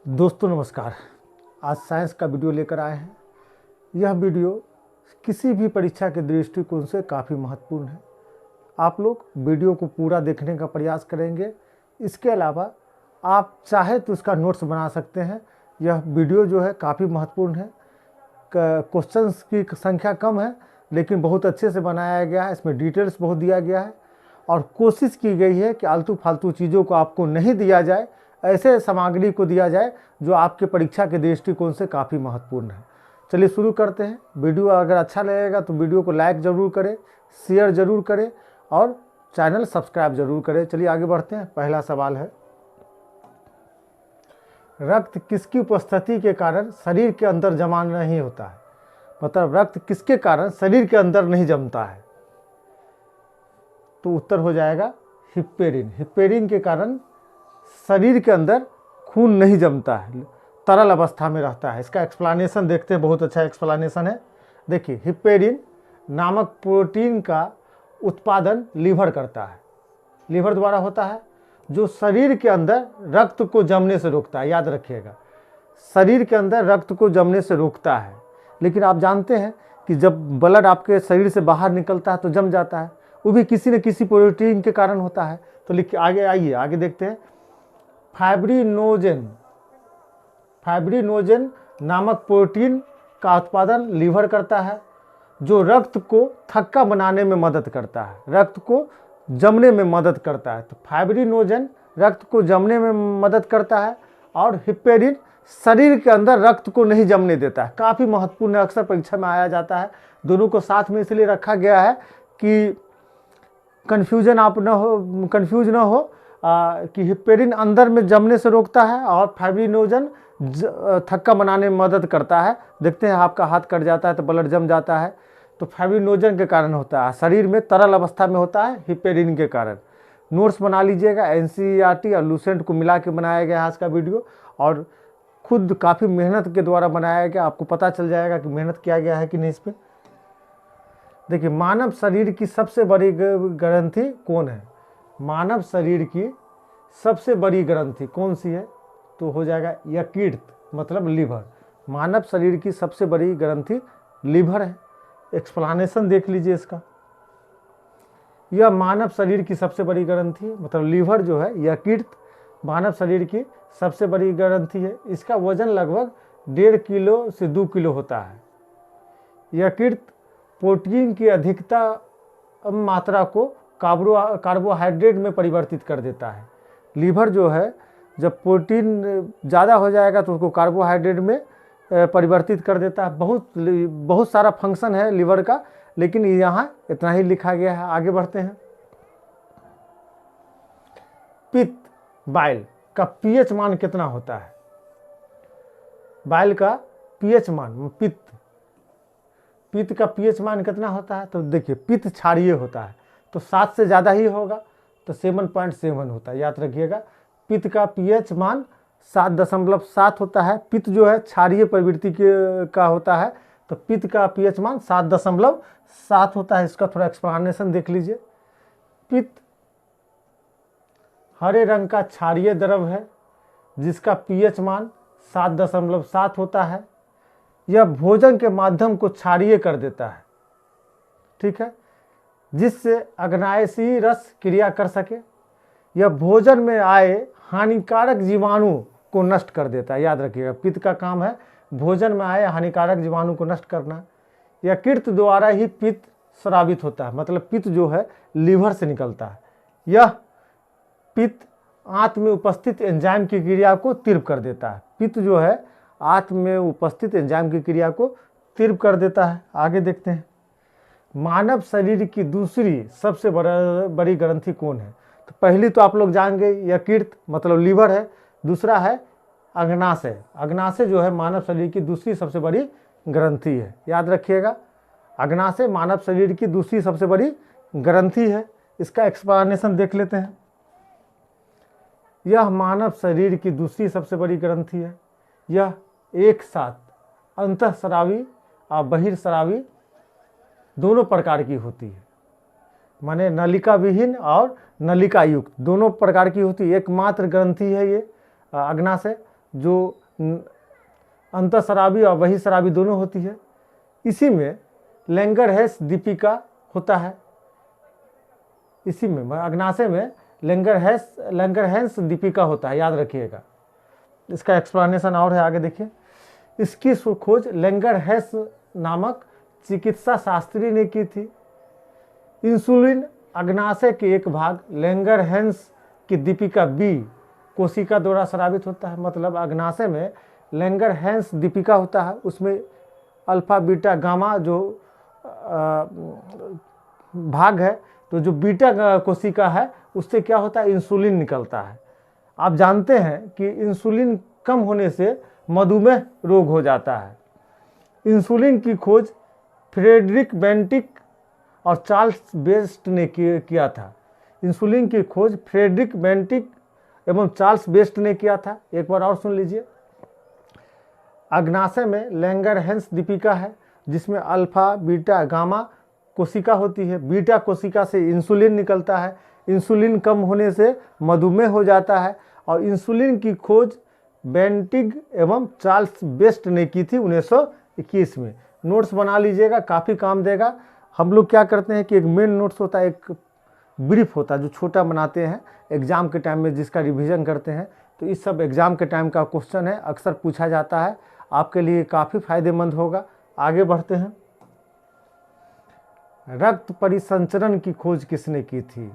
दोस्तों नमस्कार। आज साइंस का वीडियो लेकर आए हैं। यह वीडियो किसी भी परीक्षा के दृष्टिकोण से काफ़ी महत्वपूर्ण है। आप लोग वीडियो को पूरा देखने का प्रयास करेंगे। इसके अलावा आप चाहे तो इसका नोट्स बना सकते हैं। यह वीडियो जो है काफ़ी महत्वपूर्ण है। क्वेश्चंस की संख्या कम है लेकिन बहुत अच्छे से बनाया गया है। इसमें डिटेल्स बहुत दिया गया है और कोशिश की गई है कि आलतू फालतू चीज़ों को आपको नहीं दिया जाए, ऐसे सामग्री को दिया जाए जो आपके परीक्षा के दृष्टिकोण से काफ़ी महत्वपूर्ण है। चलिए शुरू करते हैं। वीडियो अगर अच्छा लगेगा तो वीडियो को लाइक ज़रूर करें, शेयर ज़रूर करें और चैनल सब्सक्राइब ज़रूर करें। चलिए आगे बढ़ते हैं। पहला सवाल है, रक्त किसकी उपस्थिति के कारण शरीर के अंदर जमा नहीं होता है? मतलब रक्त किसके कारण शरीर के अंदर नहीं जमता है? तो उत्तर हो जाएगा हिप्पेरिन। हिप्पेरिन के कारण शरीर के अंदर खून नहीं जमता है, तरल अवस्था में रहता है। इसका एक्सप्लेनेशन देखते हैं, बहुत अच्छा एक्सप्लेनेशन है। देखिए, हिप्पेरिन नामक प्रोटीन का उत्पादन लीवर करता है, लीवर द्वारा होता है, जो शरीर के अंदर रक्त को जमने से रोकता है। याद रखिएगा, शरीर के अंदर रक्त को जमने से रोकता है। लेकिन आप जानते हैं कि जब ब्लड आपके शरीर से बाहर निकलता है तो जम जाता है, वो भी किसी न किसी प्रोटीन के कारण होता है। तो लिखिए, आगे आइए, आगे देखते हैं। फाइब्रिनोजेन नामक प्रोटीन का उत्पादन लीवर करता है, जो रक्त को थक्का बनाने में मदद करता है, रक्त को जमने में मदद करता है। तो फाइब्रिनोजेन रक्त को जमने में मदद करता है और हिप्पेरिन शरीर के अंदर रक्त को नहीं जमने देता है। काफ़ी महत्वपूर्ण है, अक्सर परीक्षा में आया जाता है। दोनों को साथ में इसलिए रखा गया है कि कंफ्यूज ना हो कि हिप्पेरिन अंदर में जमने से रोकता है और फाइब्रिनोजन थक्का बनाने में मदद करता है। देखते हैं, आपका हाथ कट जाता है तो ब्लड जम जाता है, तो फाइब्रिनोजन के कारण होता है। शरीर में तरल अवस्था में होता है हिप्पेरिन के कारण। नोट्स बना लीजिएगा, एनसीईआरटी और लूसेंट को मिला के बनाया गया है आज का वीडियो, और खुद काफ़ी मेहनत के द्वारा बनाया गया। आपको पता चल जाएगा कि मेहनत किया गया है कि नहीं इस पर। देखिए, मानव शरीर की सबसे बड़ी ग्रंथि कौन है? मानव शरीर की सबसे बड़ी ग्रंथि कौन सी है? तो हो जाएगा यकृत, मतलब लीवर। मानव शरीर की सबसे बड़ी ग्रंथि लीवर है। एक्सप्लेनेशन देख लीजिए इसका। यह मानव शरीर की सबसे बड़ी ग्रंथि है, मतलब लीवर जो है, यकृत मानव शरीर की सबसे बड़ी ग्रंथि है। इसका वजन लगभग 1.5 किलो से 2 किलो होता है। यकृत प्रोटीन की अधिकतम मात्रा को कार्बोहाइड्रेट में परिवर्तित कर देता है। लीवर जो है, जब प्रोटीन ज़्यादा हो जाएगा तो उसको कार्बोहाइड्रेट में परिवर्तित कर देता है। बहुत सारा फंक्शन है लीवर का, लेकिन यहाँ इतना ही लिखा गया है। आगे बढ़ते हैं। पित्त, बाइल का पीएच मान कितना होता है? बाइल का पीएच मान, पित्त का पीएच मान कितना होता है? तो देखिए, पित्त क्षारीय होता है, तो 7 से ज़्यादा ही होगा, तो 7.7 होता है। याद रखिएगा, पित्त का पीएच मान 7.7 होता है। पित्त जो है क्षारीय प्रवृत्ति का होता है, तो पित्त का पीएच मान 7.7 होता है। इसका थोड़ा एक्सप्लेनेशन देख लीजिए। पित्त हरे रंग का क्षारीय द्रव है जिसका पीएच मान 7.7 होता है। यह भोजन के माध्यम को क्षारीय कर देता है, ठीक है, जिससे अग्नाशयी रस क्रिया कर सके। यह भोजन में आए हानिकारक जीवाणु को नष्ट कर देता है। याद रखिएगा, पित्त का काम है भोजन में आए हानिकारक जीवाणु को नष्ट करना। यकृत द्वारा ही पित्त स्रावित होता है, मतलब पित्त जो है लीवर से निकलता है। यह पित्त आंत में उपस्थित एंजाइम की क्रिया को तीव्र कर देता है। पित्त जो है आंत में उपस्थित एंजाइम की क्रिया को तीव्र कर देता है। आगे देखते हैं। मानव शरीर की दूसरी सबसे बड़ी ग्रंथि कौन है? तो पहली तो आप लोग जान गए, यकृत मतलब लीवर है। दूसरा है अग्नाशय। अग्नाशय जो है मानव शरीर की दूसरी सबसे बड़ी ग्रंथि है। याद रखिएगा, अग्नाशय मानव शरीर की दूसरी सबसे बड़ी ग्रंथि है। इसका एक्सप्लेनेशन देख लेते हैं। यह मानव शरीर की दूसरी सबसे बड़ी ग्रंथि है। यह एक साथ अंतःस्रावी और बहिर्स्रावी दोनों प्रकार की होती है, माने नलिका विहीन और नलिका युक्त दोनों प्रकार की होती है। एकमात्र ग्रंथि है ये अग्नाशय, जो अंतःस्रावी और बहिःस्रावी दोनों होती है। इसी में लैंगरहैंस दीपिका होता है। इसी में अग्नाशय में लैंगरहैंस दीपिका होता है, याद रखिएगा। इसका एक्सप्लेनेशन और है, आगे देखिए। इसकी खोज लैंगरहैंस नामक चिकित्सा शास्त्री ने की थी। इंसुलिन अग्नाशय के एक भाग लैंगरहैंस की दीपिका बी कोशिका द्वारा स्रावित होता है। मतलब अग्नाशय में लैंगरहैंस दीपिका होता है, उसमें अल्फा बीटा गामा जो भाग है, तो जो बीटा कोशिका है उससे क्या होता है, इंसुलिन निकलता है। आप जानते हैं कि इंसुलिन कम होने से मधुमेह रोग हो जाता है। इंसुलिन की खोज फ्रेडरिक बेंटिक और चार्ल्स बेस्ट ने किया था। इंसुलिन की खोज फ्रेडरिक बेंटिक एवं चार्ल्स बेस्ट ने किया था। एक बार और सुन लीजिए। अग्नाशय में लैंगरहैंस दीपिका है, जिसमें अल्फा बीटा गामा कोशिका होती है। बीटा कोशिका से इंसुलिन निकलता है। इंसुलिन कम होने से मधुमेह हो जाता है। और इंसुलिन की खोज बेंटिग एवं चार्ल्स बेस्ट ने की थी 1921 में। नोट्स बना लीजिएगा, काफ़ी काम देगा। हम लोग क्या करते हैं कि एक मेन नोट्स होता है, एक ब्रीफ होता है जो छोटा बनाते हैं एग्ज़ाम के टाइम में, जिसका रिवीजन करते हैं। तो इस सब एग्ज़ाम के टाइम का क्वेश्चन है, अक्सर पूछा जाता है, आपके लिए काफ़ी फायदेमंद होगा। आगे बढ़ते हैं। रक्त परिसंचरण की खोज किसने की थी?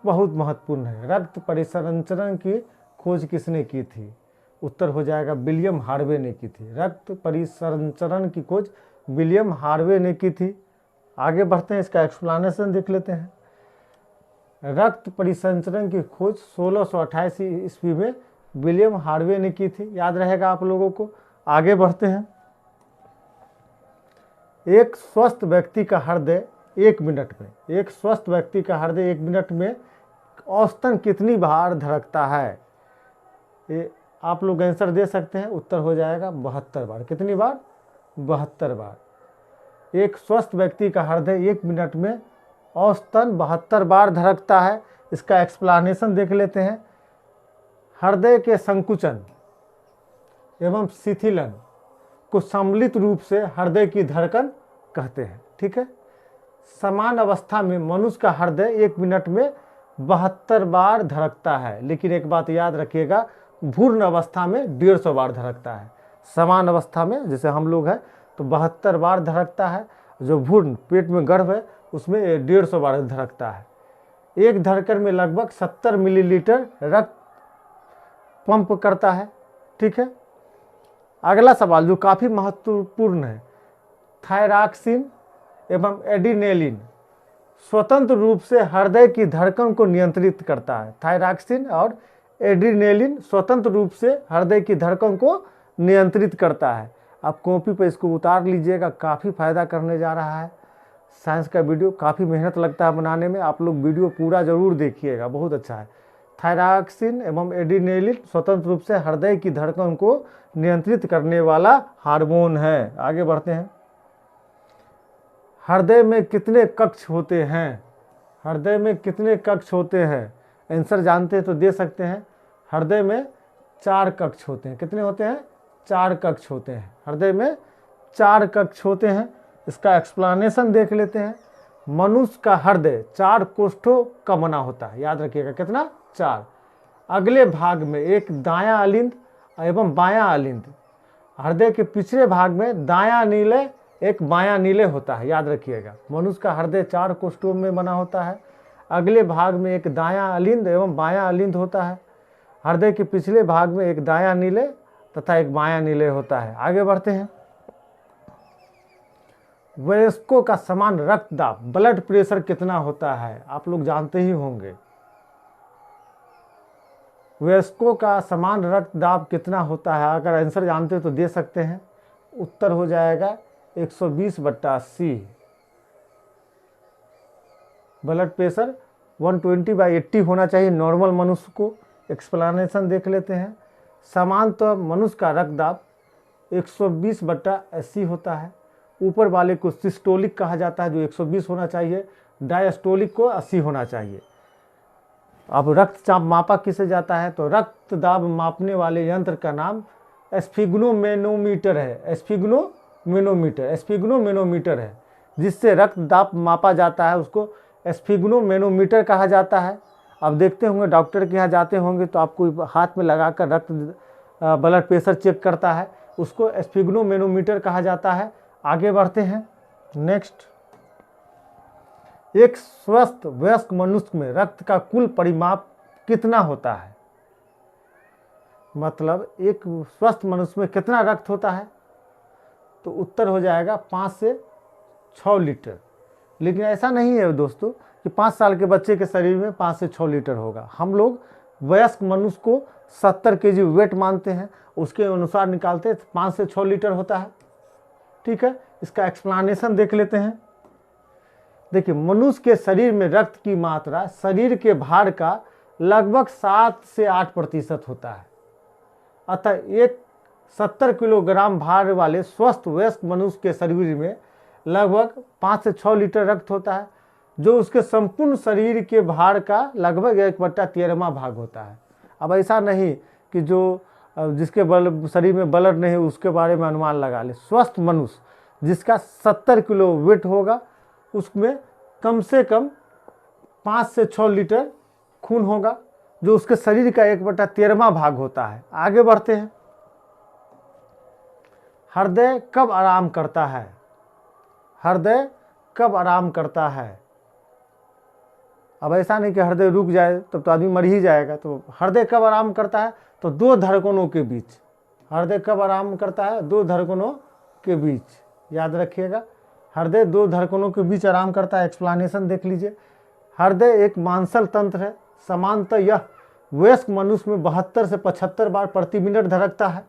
बहुत महत्वपूर्ण है। रक्त परिसंचरण की खोज किसने की थी? उत्तर हो जाएगा विलियम हार्वे ने की थी। रक्त परिसंचरण की खोज विलियम हार्वे ने की थी। आगे बढ़ते हैं, इसका एक्सप्लेनेशन देख लेते हैं। रक्त परिसंचरण की खोज 1628 ईस्वी में विलियम हार्वे ने की थी, याद रहेगा आप लोगों को। आगे बढ़ते हैं। एक स्वस्थ व्यक्ति का हृदय 1 मिनट में, एक स्वस्थ व्यक्ति का हृदय 1 मिनट में औसतन कितनी बार धड़कता है? ये आप लोग आंसर दे सकते हैं। उत्तर हो जाएगा 72 बार। कितनी बार? 72 बार। एक स्वस्थ व्यक्ति का हृदय 1 मिनट में औसतन 72 बार धड़कता है। इसका एक्सप्लेनेशन देख लेते हैं। हृदय के संकुचन एवं शिथिलन को सम्मिलित रूप से हृदय की धड़कन कहते हैं। ठीक है। समान अवस्था में मनुष्य का हृदय 1 मिनट में 72 बार धड़कता है, लेकिन एक बात याद रखिएगा, भ्रूण अवस्था में 150 बार धड़कता है। समान अवस्था में जैसे हम लोग हैं तो 72 बार धड़कता है। जो भ्रूण पेट में गर्भ है उसमें 150 बार धड़कता है। एक धड़कन में लगभग 70 मिलीलीटर रक्त पंप करता है। ठीक है। अगला सवाल जो काफ़ी महत्वपूर्ण है, थायरॉक्सिन एवं एड्रेनालिन स्वतंत्र रूप से हृदय की धड़कन को नियंत्रित करता है। थायरॉक्सिन और एड्रेनालिन स्वतंत्र रूप से हृदय की धड़कन को नियंत्रित करता है। आप कॉपी पर इसको उतार लीजिएगा, काफ़ी फायदा करने जा रहा है। साइंस का वीडियो काफ़ी मेहनत लगता है बनाने में, आप लोग वीडियो पूरा ज़रूर देखिएगा, बहुत अच्छा है। थायरॉक्सिन एवं एड्रेनालिन स्वतंत्र रूप से हृदय की धड़कन को नियंत्रित करने वाला हार्मोन है। आगे बढ़ते हैं। हृदय में कितने कक्ष होते हैं? हृदय में कितने कक्ष होते हैं? आंसर जानते हैं तो दे सकते हैं। हृदय में 4 कक्ष होते हैं। कितने होते हैं? 4 कक्ष होते हैं। हृदय में 4 कक्ष होते हैं। इसका एक्सप्लेनेशन देख लेते हैं। मनुष्य का हृदय 4 कोष्ठों का बना होता है, याद रखिएगा। कितना? 4। अगले भाग में एक दायां अलिंद एवं बायां अलिंद, हृदय के पिछले भाग में दायां नीले एक बायां नीले होता है, याद रखिएगा। मनुष्य का हृदय 4 कोष्ठों में बना होता है। अगले भाग में एक दायां अलिंद एवं बायां अलिंद होता है। हृदय के पिछले भाग में एक दायां नीले तथा एक बायां नीले होता है। आगे बढ़ते हैं। वयस्कों का समान रक्तदाब, ब्लड प्रेशर कितना होता है? आप लोग जानते ही होंगे। वयस्कों का समान रक्तदाब कितना होता है? अगर आंसर जानते तो दे सकते हैं। उत्तर हो जाएगा 120/80। ब्लड प्रेशर 120/80 होना चाहिए नॉर्मल मनुष्य को। एक्सप्लेनेशन देख लेते हैं। सामान्यतः मनुष्य का रक्तदाब 120/80 होता है। ऊपर वाले को सिस्टोलिक कहा जाता है, जो 120 होना चाहिए। डायस्टोलिक को 80 होना चाहिए। अब रक्तचाप मापा किसे जाता है, तो रक्त दाब मापने वाले यंत्र का नाम स्फिग्नोमेनोमीटर है। स्फिग्नोमेनोमीटर है, जिससे रक्त दाब मापा जाता है, उसको स्फिग्नोमेनोमीटर कहा जाता है। अब देखते होंगे डॉक्टर के यहाँ जाते होंगे तो आपको हाथ में लगाकर रक्त ब्लड प्रेशर चेक करता है, उसको स्फिग्नोमेनोमीटर कहा जाता है। आगे बढ़ते हैं। नेक्स्ट, एक स्वस्थ वयस्क मनुष्य में रक्त का कुल परिमाप कितना होता है, मतलब एक स्वस्थ मनुष्य में कितना रक्त होता है, तो उत्तर हो जाएगा 5 से 6 लीटर। लेकिन ऐसा नहीं है दोस्तों कि 5 साल के बच्चे के शरीर में 5 से 6 लीटर होगा। हम लोग वयस्क मनुष्य को 70 केजी वेट मानते हैं, उसके अनुसार निकालते हैं 5 से 6 लीटर होता है। ठीक है, इसका एक्सप्लेनेशन देख लेते हैं। देखिए, मनुष्य के शरीर में रक्त की मात्रा शरीर के भार का लगभग 7 से 8% होता है। अतः एक 70 किलोग्राम भार वाले स्वस्थ वयस्क मनुष्य के शरीर में लगभग 5 से 6 लीटर रक्त होता है, जो उसके संपूर्ण शरीर के भार का लगभग 1/13 भाग होता है। अब ऐसा नहीं कि जो जिसके शरीर में ब्लड नहीं उसके बारे में अनुमान लगा ले। स्वस्थ मनुष्य जिसका 70 किलो वेट होगा, उसमें कम से कम 5 से 6 लीटर खून होगा, जो उसके शरीर का 1/13 भाग होता है। आगे बढ़ते हैं। हृदय कब आराम करता है, हृदय कब आराम करता है। अब ऐसा नहीं कि हृदय रुक जाए तब तो आदमी मर ही जाएगा। तो हृदय कब आराम करता है, तो 2 धड़कनों के बीच। हृदय कब आराम करता है, 2 धड़कनों के बीच, याद रखिएगा। हृदय 2 धड़कनों के बीच आराम करता है। एक्सप्लेनेशन देख लीजिए। हृदय एक मांसल तंत्र है। सामान्यतः यह वयस्क मनुष्य में 72 से 75 बार प्रति मिनट धड़कता है।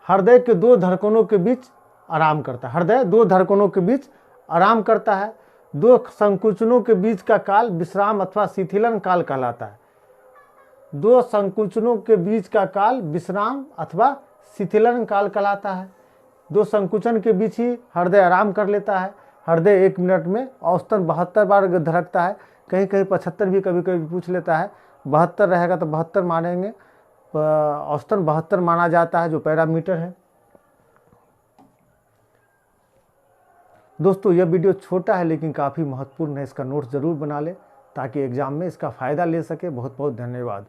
हृदय के 2 धड़कनों के बीच आराम करता है। हृदय 2 धड़कनों के बीच आराम करता है। 2 संकुचनों के बीच का काल विश्राम अथवा शिथिलन काल कहलाता है। 2 संकुचनों के बीच का काल विश्राम अथवा शिथिलन काल कहलाता है। 2 संकुचन के बीच ही हृदय आराम कर लेता है। हृदय 1 मिनट में औसतन 72 बार धड़कता है। कहीं कहीं 75 भी कभी कभी पूछ लेता है। 72 रहेगा तो 72 मानेंगे, औसतन 72 माना जाता है, जो पैरामीटर है। दोस्तों, यह वीडियो छोटा है लेकिन काफ़ी महत्वपूर्ण है। इसका नोट ज़रूर बना ले ताकि एग्जाम में इसका फ़ायदा ले सके। बहुत बहुत धन्यवाद।